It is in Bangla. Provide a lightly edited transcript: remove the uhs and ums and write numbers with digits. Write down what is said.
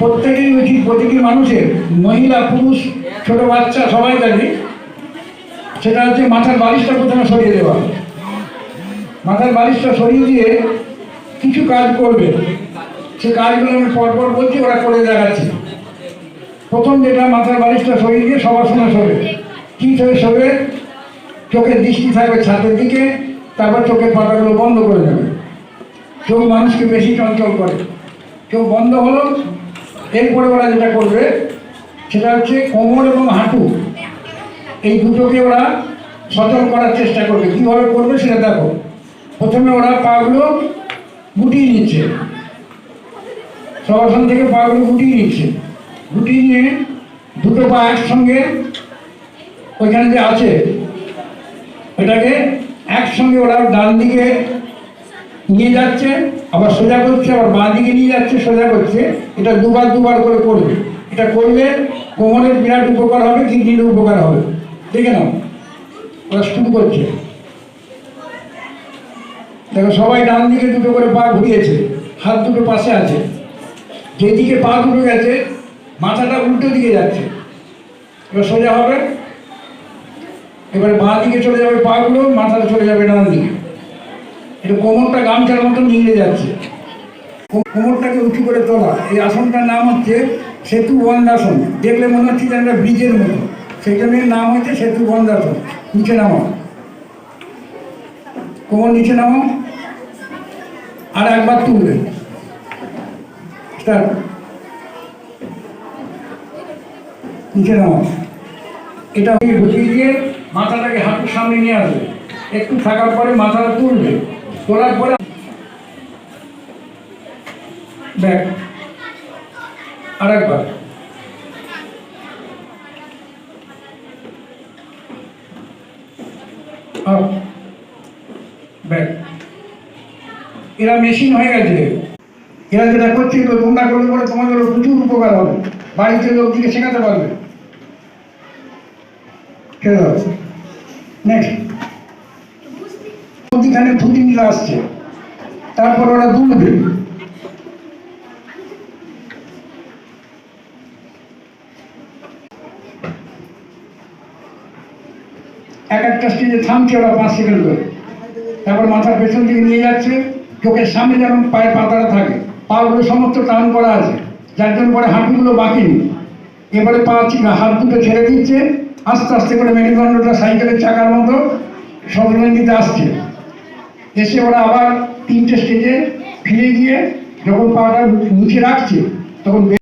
প্রত্যেকেরই উচিত, প্রতিটি মানুষের, মহিলা পুরুষ ছোট বাচ্চা সবাই জানি, সেটা হচ্ছে মাথার বালিশটা প্রথমে সরিয়ে দেওয়া। মাথার বালিশটা সরিয়ে দিয়ে কিছু কাজ করবে, সে কাজগুলো আমি পরপর বলছি, ওরা করে দেখাচ্ছি। প্রথম যেটা, মাথার বালিশটা সরিয়ে দিয়ে সবাসনে শোবে, ঠিক হয়ে শোবে, চোখের দৃষ্টি থাকবে ছাদের দিকে, তারপর চোখের পাতাগুলো বন্ধ করে দেবে। চোখ মানুষকে বেশি চঞ্চল করে, চোখ বন্ধ হলো। এরপরে ওরা যেটা করবে সেটা হচ্ছে কোমর এবং হাঁটু, এই দুটোকে ওরা সচল করার চেষ্টা করবে। কীভাবে করবে সেটা দেখো। প্রথমে ওরা পাগুলো গুটিয়ে নিচ্ছে, সবাসন থেকে পাগুলো গুটিয়ে নিচ্ছে, গুটিয়ে নিয়ে দুটো পা একসঙ্গে ওইখানে যে আছে ওইটাকে একসঙ্গে ওরা ডান দিকে নিয়ে যাচ্ছে, আবার সোজা করছে, আবার বাঁ দিকে নিয়ে যাচ্ছে, সোজা করছে। এটা দুবার দুবার করে করবে। এটা করলে কোমরের বিরাট উপকার হবে, কিডনির উপকার হবে। দেখে নাও, ওরা শুরু করছে। দেখো, সবাই ডান দিকে দুটো করে পা ঘুরিয়েছে, হাত দুটো পাশে আছে। যেদিকে পা দুটো গেছে মাথাটা উল্টো দিকে যাচ্ছে। এবার সোজা হবে, এবারে বাঁ দিকে চলে যাবে পাগুলো, মাথাটা চলে যাবে ডান দিকে। এটা কোমরটা গামছার মতো নিয়ে যাচ্ছে। কোমরটাকে উঁচু করে তোলা, এই আসনটার নাম হচ্ছে সেতু বন্ধাসন। দেখলে মনে হচ্ছে যে একটা ব্রিজের মতো, সেই জন্য নাম হচ্ছে সেতু বন্ধাসন। নিচে নামাও, কোমর নিচে নামাও, আর একবার তুলবে। নিচে নামাও। এটা ঢুকিয়ে দিয়ে মাথাটাকে হাঁটুর সামনে নিয়ে আসবে। একটু থাকার পরে মাথাটা তুলবে, তোলার পরে ব্যাক, আর একবার, ব্যাক। এরা মেশিন হয়ে গেছে। এরা যেটা করছে তোমরা করলে পরে তোমাদের প্রচুর উপকার হবে, বাড়িতে লোকদিকে শেখাতে পারবে। নেক্সট, মধ্যখানে থুতিটা আসছে, তারপর ওরা দুলবে। এক একটা স্টেজে থামছে ওরা 5 সেকেন্ড করে, তারপর মাথার পেছন দিকে নিয়ে যাচ্ছে। চোখের সামনে যেমন পায়ের পাতাটা থাকে, পাগুলো সমস্ত টান করা আছে, যার জন্য পরে হাঁটুগুলো বাকি নেই। এবারে হাত দুটো ছেড়ে দিচ্ছে, আস্তে আস্তে করে মেরুদণ্ডটা সাইকেলের চাকার মতো সজলন্ডিতে আসছে। এসে ওরা আবার 3টে স্টেজে ফিরে গিয়ে যখন পাটা নিচে রাখছে তখন